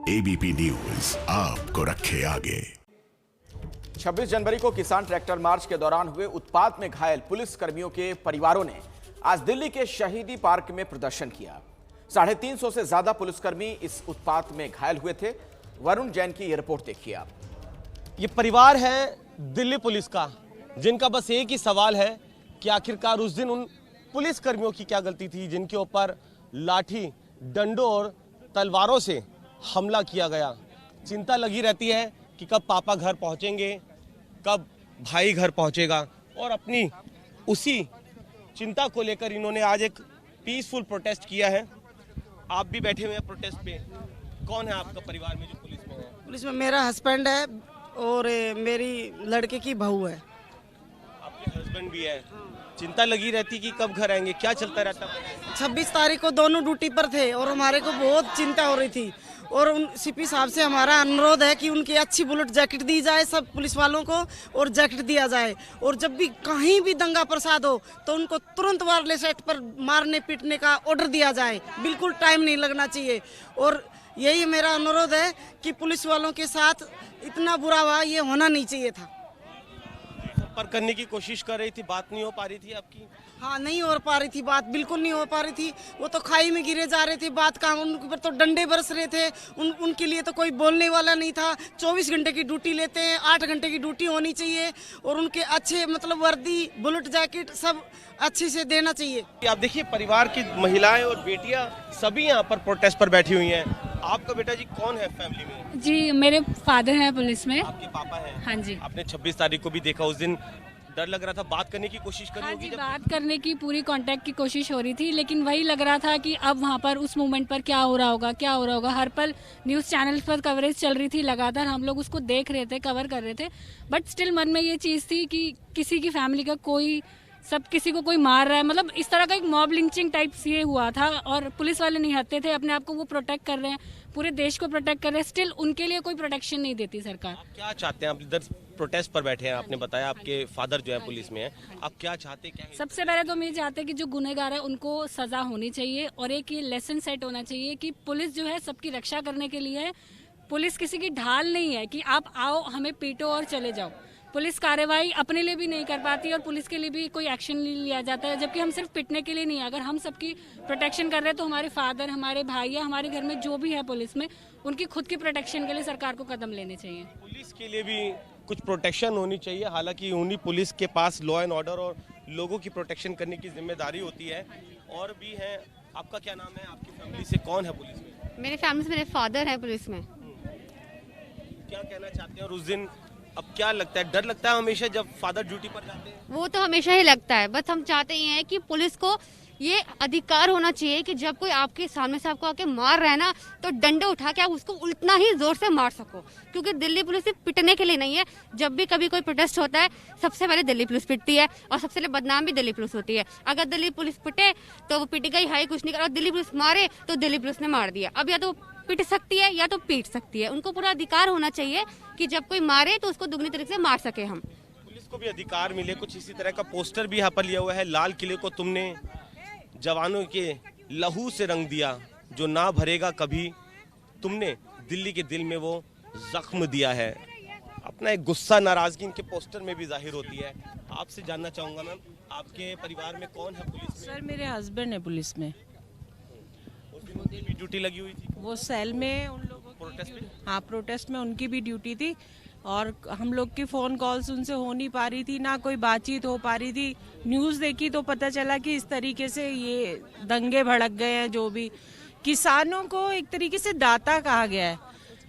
ABP news आपको रखे आगे। 26 जनवरी को किसान ट्रैक्टर मार्च के दौरान हुए उत्पात में घायल पुलिस कर्मियों के परिवारों ने आज दिल्ली के शहीदी पार्क में प्रदर्शन किया। 350 से ज्यादा पुलिसकर्मी इस उत्पात में घायल हुए थे। वरुण जैन की ये रिपोर्ट देखिए आप। ये परिवार है दिल्ली पुलिस का, जिनका बस एक ही सवाल है कि आखिरकार उस दिन उन पुलिस कर्मियों की क्या गलती थी जिनके ऊपर लाठी, डंडों और तलवारों से हमला किया गया। चिंता लगी रहती है कि कब पापा घर पहुंचेंगे, कब भाई घर पहुंचेगा, और अपनी उसी चिंता को लेकर इन्होंने आज एक पीसफुल प्रोटेस्ट किया है। आप भी बैठे हुए हैं प्रोटेस्ट पे। कौन है आपका परिवार में जो पुलिस में है? पुलिस में मेरा हस्बैंड है और मेरी लड़के की बहू है। आपके हस्बैंड भी है। चिंता लगी रहती कि कब घर आएंगे, क्या चलता रहता है? 26 तारीख को दोनों ड्यूटी पर थे और हमारे को बहुत चिंता हो रही थी, और उन सीपी साहब से हमारा अनुरोध है कि उनकी अच्छी बुलेट जैकेट दी जाए सब पुलिस वालों को, और जैकेट दिया जाए, और जब भी कहीं भी दंगा प्रसाद हो तो उनको तुरंत वायरलेस एक्ट पर मारने पीटने का ऑर्डर दिया जाए। बिल्कुल टाइम नहीं लगना चाहिए, और यही मेरा अनुरोध है कि पुलिस वालों के साथ इतना बुरा हुआ ये होना नहीं चाहिए था। पर करने की कोशिश कर रही थी, बात नहीं हो पा रही थी आपकी? हाँ, नहीं हो पा रही थी बात, बिल्कुल नहीं हो पा रही थी। वो तो खाई में गिरे जा रहे थे, बात का उनके ऊपर तो डंडे बरस रहे थे। उनके लिए तो कोई बोलने वाला नहीं था। 24 घंटे की ड्यूटी लेते हैं, 8 घंटे की ड्यूटी होनी चाहिए, और उनके अच्छे मतलब वर्दी, बुलेट जैकेट सब अच्छे से देना चाहिए। आप देखिए, परिवार की महिलाएं और बेटियां सभी यहाँ पर प्रोटेस्ट पर बैठी हुई हैं। आपका बेटा जी कौन है फैमिली में? जी, मेरे फादर हैं पुलिस में। आपके पापा हैं? हाँ जी। आपने 26 तारीख को भी देखा, उस दिन डर लग रहा था, बात करने की कोशिश करी हाँ होगी? जी, बात करने की पूरी कांटेक्ट की कोशिश हो रही थी, लेकिन वही लग रहा था कि अब वहाँ पर उस मोमेंट पर क्या हो रहा होगा। हर पल न्यूज़ चैनल्स पर कवरेज चल रही थी, लगातार हम लोग उसको देख रहे थे, कवर कर रहे थे, बट स्टिल मन में ये चीज़ थी कि किसी की फैमिली का कोई, सब किसी को कोई मार रहा है, मतलब इस तरह का एक मॉब लिंचिंग टाइप ये हुआ था, और पुलिस वाले नहीं हटते थे, अपने आप को वो प्रोटेक्ट कर रहे हैं, पूरे देश को प्रोटेक्ट कर रहे हैं, स्टिल उनके लिए कोई प्रोटेक्शन नहीं देती सरकार। आप क्या चाहते हैं? आप इधर प्रोटेस्ट पर बैठे हैं, आपने बताया आपके फादर जो है पुलिस में है, आप क्या चाहते हैं? सबसे पहले तो हम ये चाहते हैं कि जो गुनहगार है उनको सजा होनी चाहिए, और एक ये लेसन सेट होना चाहिए कि पुलिस जो है सबकी रक्षा करने के लिए है। पुलिस किसी की ढाल नहीं है कि आप आओ हमें पीटो और चले जाओ। पुलिस कार्रवाई अपने लिए भी नहीं कर पाती, और पुलिस के लिए भी कोई एक्शन नहीं लिया जाता है, जबकि हम सिर्फ पिटने के लिए नहीं, अगर हम सबकी प्रोटेक्शन कर रहे हैं तो हमारे फादर, हमारे भाई या हमारे घर में जो भी है पुलिस में, उनकी खुद की प्रोटेक्शन के लिए सरकार को कदम लेने चाहिए। पुलिस के लिए भी कुछ प्रोटेक्शन होनी चाहिए। हालांकि उन्हीं पुलिस के पास लॉ एंड ऑर्डर और लोगों की प्रोटेक्शन करने की जिम्मेदारी होती है। और भी है। आपका क्या नाम है? आपकी फैमिली से कौन है पुलिस में? मेरे फैमिली से मेरे फादर है पुलिस में। क्या कहना चाहते हैं? और उस दिन अब क्या लगता है, डर लगता है हमेशा जब फादर ड्यूटी पर जाते हैं? वो तो हमेशा ही लगता है, बस हम चाहते ही हैं कि पुलिस को ये अधिकार होना चाहिए कि जब कोई आपके सामने से आपको आके मार रहा है ना, तो डंडे उठा के आप उसको उतना ही जोर से मार सको, क्योंकि दिल्ली पुलिस सिर्फ पिटने के लिए नहीं है। जब भी कभी कोई प्रोटेस्ट होता है, सबसे पहले दिल्ली पुलिस पिटती है, और सबसे पहले बदनाम भी दिल्ली पुलिस होती है। अगर दिल्ली पुलिस पिटे तो वो पिट गई, हाई कुछ नहीं कर, और दिल्ली पुलिस मारे तो दिल्ली पुलिस ने मार दिया। अब या तो पिट सकती है या तो पीट सकती है। उनको पूरा अधिकार होना चाहिए कि जब कोई मारे तो उसको दुगनी तरीके से मार सके हम। पुलिस को भी अधिकार मिले। कुछ इसी तरह का पोस्टर भी यहाँ पर लिया हुआ है। लाल किले को तुमने जवानों के लहू से रंग दिया, जो ना भरेगा कभी, तुमने दिल्ली के दिल में वो जख्म दिया है। अपना एक गुस्सा, नाराजगी इनके पोस्टर में भी जाहिर होती है। आपसे जानना चाहूंगा मैम, आपके परिवार में कौन है पुलिस में? सर, मेरे हस्बैंड है पुलिस में। उनकी भी ड्यूटी लगी हुई थी? वो सेल में उन लोगों की प्रोटेस्ट में? हाँ, प्रोटेस्ट में उनकी भी ड्यूटी थी, और हम लोग की फोन कॉल्स उनसे हो नहीं पा रही थी, ना कोई बातचीत हो पा रही थी। न्यूज़ देखी तो पता चला कि इस तरीके से ये दंगे भड़क गए हैं। जो भी किसानों को एक तरीके से दाता कहा गया है,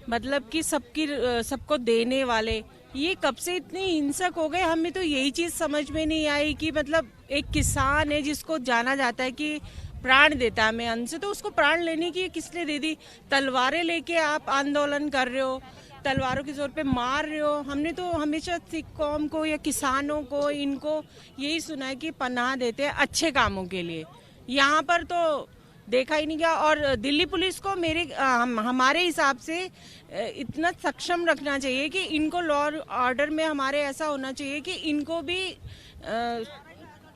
मतलब कि सबको देने वाले, ये कब से इतने हिंसक हो गए, हमें तो यही चीज़ समझ में नहीं आई कि मतलब एक किसान है जिसको जाना जाता है कि प्राण देता है हमें अन्न से, तो उसको प्राण लेने की किस लिए दे दी? तलवारें लेके आप आंदोलन कर रहे हो, तलवारों के जोर पे मार रहे हो। हमने तो हमेशा सिख कौम को या किसानों को, इनको यही सुना है कि पनाह देते हैं अच्छे कामों के लिए। यहाँ पर तो देखा ही नहीं गया। और दिल्ली पुलिस को हमारे हिसाब से इतना सक्षम रखना चाहिए कि इनको लॉ ऑर्डर में हमारे ऐसा होना चाहिए कि इनको भी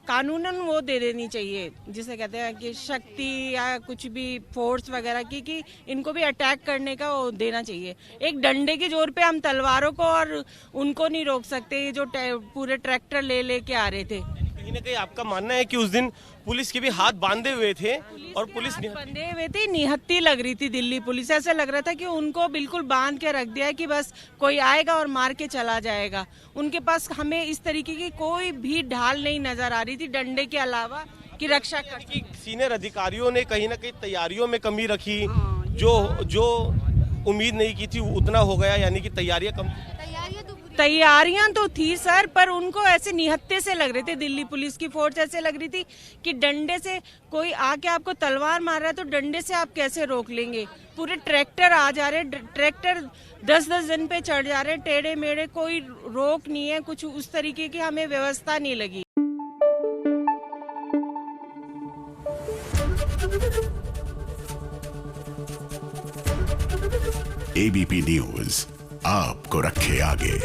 कानूनन वो दे देनी चाहिए, जिसे कहते हैं कि शक्ति या कुछ भी फोर्स वगैरह की, कि इनको भी अटैक करने का वो देना चाहिए। एक डंडे के जोर पे हम तलवारों को और उनको नहीं रोक सकते, जो पूरे ट्रैक्टर ले के आ रहे थे। कहीं ना कहीं आपका मानना है कि उस दिन पुलिस के भी हाथ बांधे हुए थे और पुलिस बंधे हुए थे, निहत्ती लग रही थी दिल्ली पुलिस। ऐसा लग रहा था कि उनको बिल्कुल बांध के रख दिया है कि बस कोई आएगा और मार के चला जाएगा। उनके पास हमें इस तरीके की कोई भी ढाल नहीं नजर आ रही थी डंडे के अलावा कि रक्षा कर। सीनियर अधिकारियों ने कहीं ना कहीं तैयारियों में कमी रखी, जो उम्मीद नहीं की थी उतना हो गया, यानी कि तैयारियां तो थी सर, पर उनको ऐसे निहत्ते से लग रहे थे। दिल्ली पुलिस की फोर्स ऐसे लग रही थी कि डंडे से कोई आके आपको तलवार मार रहा है तो डंडे से आप कैसे रोक लेंगे। पूरे ट्रैक्टर आ जा रहे, ट्रैक्टर 10-10 दिन पे चढ़ जा रहे, टेढ़े मेढ़े, कोई रोक नहीं है, कुछ उस तरीके की हमें व्यवस्था नहीं लगी। एबीपी न्यूज आपको रखे आगे।